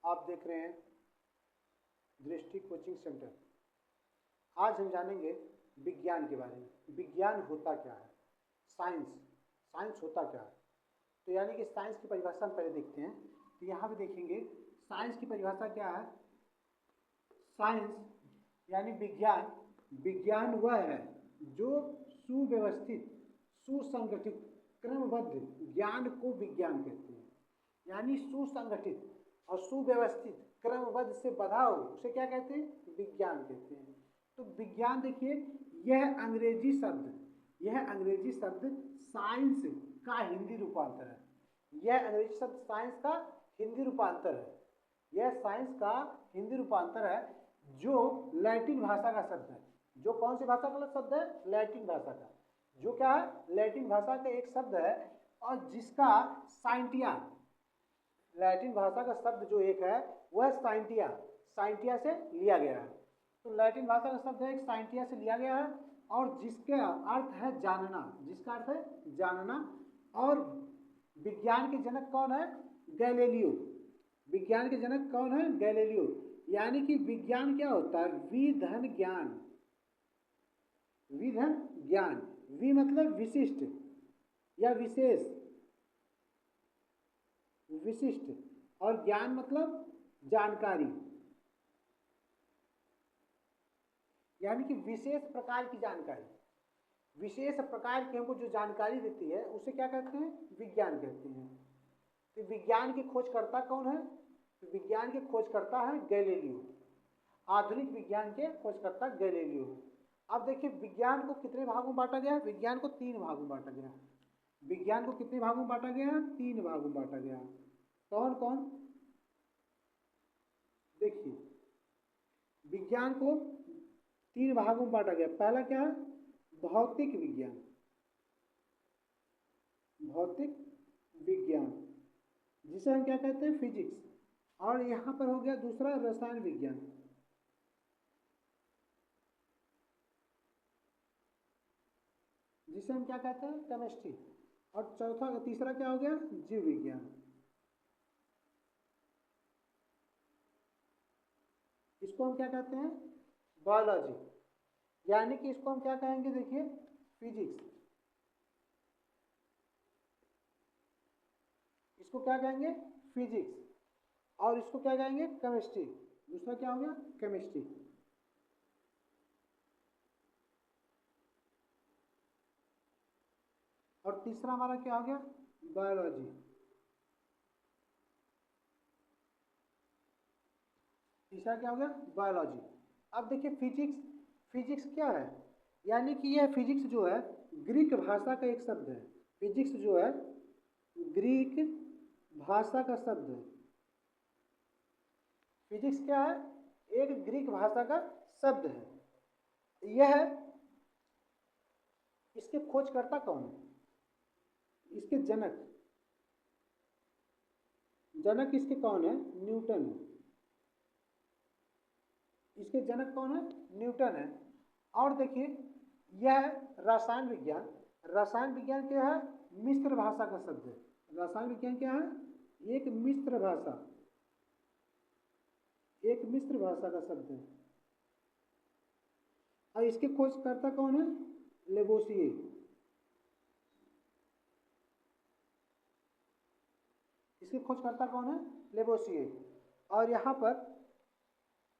आप देख रहे हैं दृष्टि कोचिंग सेंटर। आज हम जानेंगे विज्ञान के बारे में। विज्ञान होता क्या है, साइंस होता क्या है। तो यानी कि साइंस की परिभाषा हम पहले देखते हैं। तो यहाँ पे देखेंगे साइंस की परिभाषा क्या है। साइंस यानी विज्ञान वह है जो सुव्यवस्थित, सुसंगठित, क्रमबद्ध ज्ञान को विज्ञान कहते हैं। यानी सुसंगठित और सुव्यवस्थित क्रमबद्ध से बधा हो उसे क्या कहते हैं, विज्ञान कहते हैं। तो विज्ञान देखिए, यह अंग्रेजी शब्द साइंस का हिंदी रूपांतर है। यह अंग्रेजी शब्द साइंस का हिंदी रूपांतर है। यह साइंस का हिंदी रूपांतर है जो लैटिन भाषा का शब्द है। जो कौन सी भाषा का शब्द है, लैटिन भाषा का। जो क्या है, लैटिन भाषा का एक शब्द है और जिसका साइंटिया, लैटिन भाषा का शब्द जो एक है वह साइंटिया से लिया गया है। तो लैटिन भाषा का शब्द है एक साइंटिया से लिया गया है और जिसका अर्थ है जानना, जिसका अर्थ है जानना। और विज्ञान के जनक कौन है, गैलीलियो। विज्ञान के जनक कौन है, गैलीलियो। यानी कि विज्ञान क्या होता है, विधन ज्ञान। विधन ज्ञान, वि मतलब विशिष्ट या विशेष, विशिष्ट, और ज्ञान मतलब जानकारी। यानी कि विशेष प्रकार की जानकारी, विशेष प्रकार की हमको जो जानकारी देती है उसे क्या कहते हैं, विज्ञान कहते हैं। तो विज्ञान के खोजकर्ता कौन है, तो विज्ञान के खोजकर्ता है गैलीलियो। आधुनिक विज्ञान के खोजकर्ता गैलीलियो। अब देखिए विज्ञान को कितने भागों में बांटा गया, विज्ञान को 3 भागों में बांटा गया। विज्ञान को कितने भागों में बांटा गया, 3 भागों में बांटा गया। कौन कौन, देखिए विज्ञान को 3 भागों में बांटा गया। पहला क्या है, भौतिक विज्ञान, भौतिक विज्ञान जिसे हम क्या कहते हैं, फिजिक्स। और यहाँ पर हो गया दूसरा रसायन विज्ञान, जिसे हम क्या कहते हैं, केमिस्ट्री। और तीसरा क्या हो गया, जीव विज्ञान। इसको हम क्या कहते हैं, बायोलॉजी। यानी कि इसको हम क्या कहेंगे, देखिए फिजिक्स। इसको क्या कहेंगे, फिजिक्स। और इसको क्या कहेंगे, केमिस्ट्री। दूसरा क्या हो गया, केमिस्ट्री। और तीसरा हमारा क्या हो गया, बायोलॉजी। तीसरा क्या हो गया, बायोलॉजी। अब देखिए फिजिक्स क्या है, यानी कि यह फिजिक्स जो है ग्रीक भाषा का एक शब्द है। फिजिक्स जो है ग्रीक भाषा का शब्द है। फिजिक्स क्या है, एक ग्रीक भाषा का शब्द है। यह इसके खोजकर्ता कौन है, इसके जनक इसके कौन है, न्यूटन है। इसके जनक कौन है, न्यूटन है। और देखिए यह रसायन विज्ञान क्या है, मिश्र भाषा का शब्द है। रसायन विज्ञान क्या है, एक मिश्र भाषा का शब्द है। और इसके खोजकर्ता कौन है, लेवोसिए। इसके खोजकर्ता कौन है, लेवोसिए। और यहाँ पर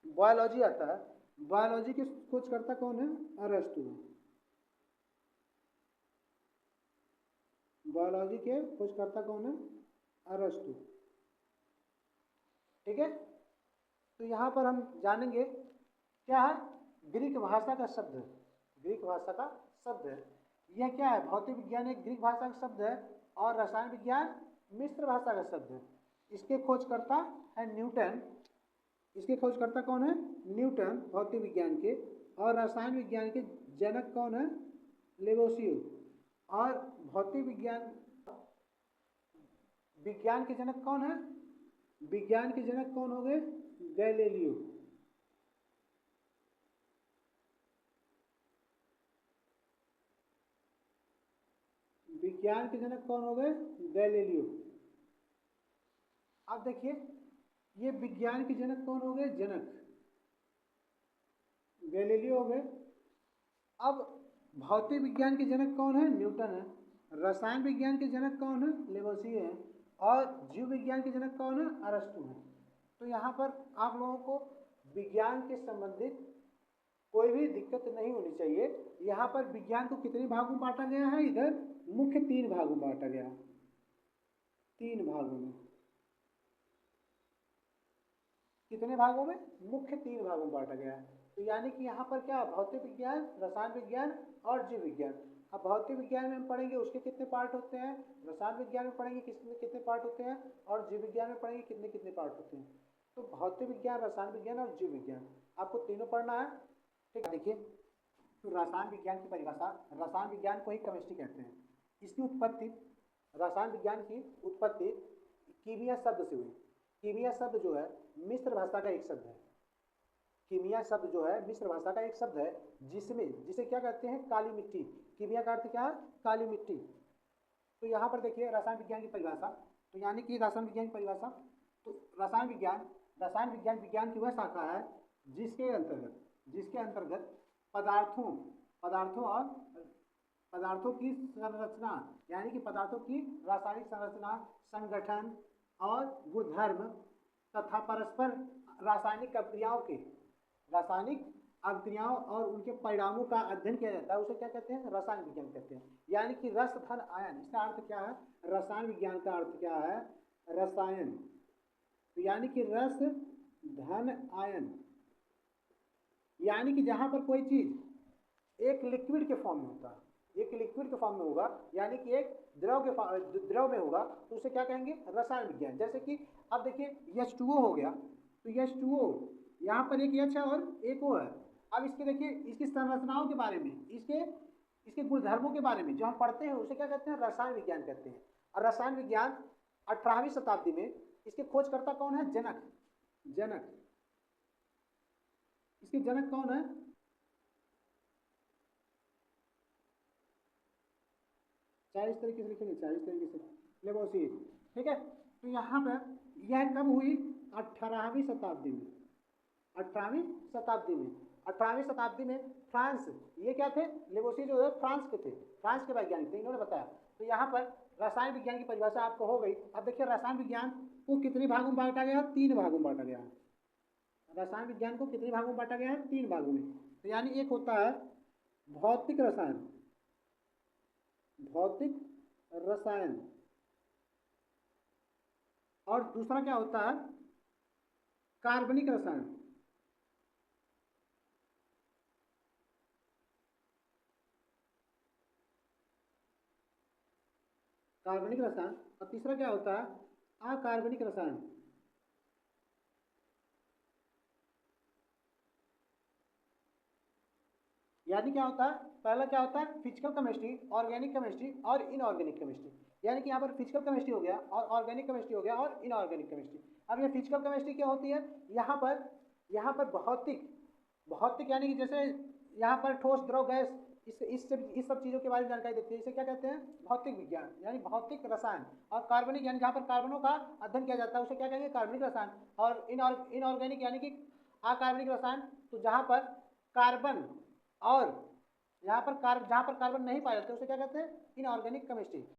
बायोलॉजी आता है। बायोलॉजी के खोजकर्ता कौन है, अरस्तु। बायोलॉजी के खोजकर्ता कौन है, अरस्तु। ठीक है। तो यहाँ पर हम जानेंगे क्या है, ग्रीक भाषा का शब्द है। ग्रीक भाषा का शब्द है। यह क्या है, भौतिक विज्ञान एक ग्रीक भाषा का शब्द है और रसायन विज्ञान मिश्र भाषा का शब्द है। इसके खोजकर्ता है न्यूटन। इसके खोजकर्ता कौन है, न्यूटन भौतिक विज्ञान के। और रसायन विज्ञान के जनक कौन है, लेवोसियो। और भौतिक विज्ञान के जनक कौन है, विज्ञान के जनक कौन हो गए, गैलीलियो। विज्ञान के जनक कौन हो गए, गैलीलियो। अब देखिए ये विज्ञान के जनक कौन हो गए? जनक गैलीलियो हो गए। अब भौतिक विज्ञान के जनक कौन है? न्यूटन है। रसायन विज्ञान के जनक कौन है? लेवोसिए है। और जीव विज्ञान के जनक कौन है? अरस्तु है। तो यहाँ पर आप लोगों को विज्ञान के संबंधित कोई भी दिक्कत नहीं होनी चाहिए। यहाँ पर विज्ञान को कितने भागों में बांटा गया है? इधर मुख्य 3 भागों में बांटा गया है, 3 भागों में। कितने भागों में? मुख्य 3 भागों में बांटा गया है। तो यानी कि यहाँ पर क्या? भौतिक विज्ञान, रसायन विज्ञान और जीव विज्ञान। अब भौतिक विज्ञान में हम पढ़ेंगे उसके कितने पार्ट होते हैं, रसायन विज्ञान में पढ़ेंगे कितने कितने पार्ट होते हैं, और जीव विज्ञान में पढ़ेंगे कितने कितने पार्ट होते हैं। तो भौतिक विज्ञान, रसायन विज्ञान और जीव विज्ञान आपको तीनों पढ़ना है। ठीक है, देखिए तो रसायन विज्ञान की परिभाषा, रसायन विज्ञान को ही केमिस्ट्री कहते हैं। इसकी उत्पत्ति, रसायन विज्ञान की उत्पत्ति कीमिया शब्द से हुई। कीमिया शब्द जो है मिस्र भाषा का एक शब्द है। कीमिया शब्द जो है मिस्र भाषा का एक शब्द है, जिसे क्या कहते हैं? काली मिट्टी। कीमिया का अर्थ क्या है? काली मिट्टी। तो यहाँ पर देखिए रसायन विज्ञान की परिभाषा, तो यानी कि रसायन विज्ञान की परिभाषा, तो रसायन विज्ञान विज्ञान की वह शाखा है जिसके अंतर्गत पदार्थों की संरचना, यानी कि पदार्थों की रासायनिक संरचना, संगठन और गुणधर्म तथा परस्पर रासायनिक अभिक्रियाओं और उनके परिणामों का अध्ययन किया जाता है। उसे क्या कहते हैं? रसायन विज्ञान कहते हैं। यानी कि रस धन आयन, इसका अर्थ क्या है? रसायन विज्ञान का अर्थ क्या है? रसायन। तो यानी कि रस धन आयन, यानी कि जहां पर कोई चीज एक लिक्विड के फॉर्म में होता है, एक लिक्विड के फॉर्म में होगा, यानी कि एक द्रव में होगा, तो उसे क्या कहेंगे? रसायन विज्ञान। जैसे कि अब देखिए H2O हो गया, तो H2O यहाँ पर एक H है और एक O है। अब इसके देखिए इसकी संरचनाओं के बारे में, इसके गुणधर्मों के बारे में जो हम पढ़ते हैं उसे क्या कहते हैं? रसायन विज्ञान कहते हैं। और रसायन विज्ञान 18वीं शताब्दी में इसके खोजकर्ता कौन है? जनक। इसके जनक कौन है? चाहे इस तरीके से लिखेंगे, चाहे इस तरीके से, लेवोसिए। ठीक है, तो यहाँ पर यह कब हुई? 18वीं शताब्दी में। 18वीं शताब्दी में फ्रांस, ये क्या थे? लेवोसिए जो है फ्रांस के थे, फ्रांस के वैज्ञानिक थे, इन्होंने बताया। तो यहाँ पर रसायन विज्ञान की परिभाषा आपको हो गई। अब देखिए रसायन विज्ञान को कितने भागों में बांटा गया? 3 भागों में बांटा गया है। रसायन विज्ञान को कितने भागों में बांटा गया है? 3 भागों में। तो यानी एक होता है भौतिक रसायन, और दूसरा क्या होता है? कार्बनिक रसायन। और तीसरा क्या होता है? अकार्बनिक रसायन। यानी क्या होता है? पहला क्या होता है? फिजिकल केमिस्ट्री, ऑर्गेनिक केमिस्ट्री और इनऑर्गेनिक केमिस्ट्री। यानी कि यहाँ पर फिजिकल केमिस्ट्री हो गया और ऑर्गेनिक केमिस्ट्री हो गया और इनऑर्गेनिक केमिस्ट्री। अब ये फिजिकल केमिस्ट्री क्या होती है? यहाँ पर भौतिक यानी कि जैसे यहाँ पर ठोस, द्रव, गैस, इस सब चीज़ों के बारे में जानकारी देती है। इसे क्या कहते हैं? भौतिक विज्ञान, यानी भौतिक रसायन। और कार्बनिक यानी जहाँ पर कार्बनों का अध्ययन किया जाता है उसे क्या कहेंगे? कार्बनिक रसायन। और इनऑर्गेनिक यानी कि अकार्बनिक रसायन, तो जहाँ पर कार्बन और जहाँ पर कार्बन नहीं पाए जाते उसे क्या कहते हैं? Inorganic chemistry.